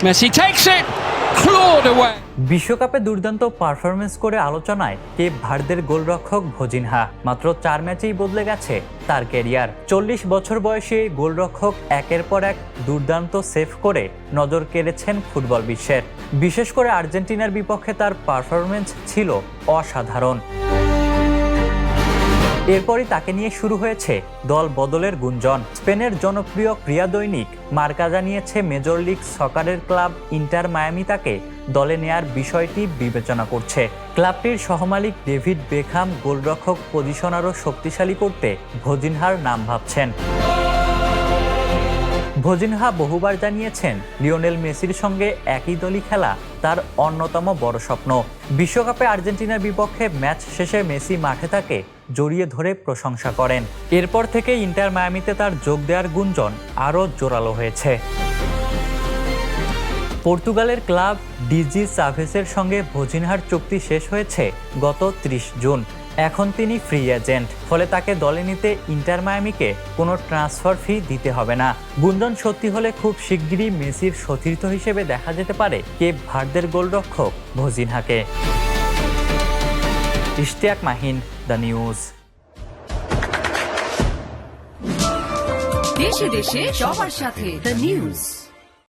Messi takes it, clawed away. বিশ্বকাপে দুর্দান্ত performance করে আলোচনায় কেপ ভার্দের গোলরক্ষক ভজিনহা। মাত্র 4 ম্যাচেই বদলে গেছে তার ক্যারিয়ার। 40 বছর বয়সী গোলরক্ষক একের পর এক দুর্দান্ত সেভ করে নজর কেড়েছেন ফুটবল বিশ্বের। বিশেষ করে আর্জেন্টিনার বিপক্ষে তার পারফরমেন্স ছিল অসাধারণ। এরপরই তাকে নিয়ে শুরু হয়েছে দল বদলের গুঞ্জন। স্পেনের জনপ্রিয় ক্রীড়া দৈনিক মার্কা জানিয়েছে মেজর লিগ সকারের ক্লাব ইন্টার মায়ামি তাকে দলে নেয়ার বিষয়টি বিবেচনা করছে। ক্লাবটির সহমালিক ডেভিড বেকহাম গোলরক্ষক পজিশন আরও শক্তিশালী করতে ভজিনহার নাম ভাবছেন। ভজিনহা বহুবার জানিয়েছেন লিওনেল মেসির সঙ্গে একই দলই খেলা তার অন্যতম বড় স্বপ্ন। বিশ্বকাপে আর্জেন্টিনার বিপক্ষে ম্যাচ শেষে মেসি মাঠে তাকে জড়িয়ে ধরে প্রশংসা করেন। এরপর থেকে ইন্টার মায়ামিতে তার যোগ দেওয়ার গুঞ্জন আরও জোরালো হয়েছে। পর্তুগালের ক্লাব ডিজি সাভেসের সঙ্গে ভজিনহার চুক্তি শেষ হয়েছে গত 30 জুন। এখন তিনি ফ্রি এজেন্ট, ফলে তাকে দলে নিতে ইন্টার মায়ামিকে কোনো ট্রান্সফার ফি দিতে হবে না। গুঞ্জন সত্যি হলে খুব শিগগিরই মেসির সতীর্থ হিসেবে দেখা যেতে পারে কেপ ভার্দের গোলরক্ষক ভজিনহাকে। Ishtiaq Mahin, the news. দেশে দেশে সবার সাথে দ্য নিউজ।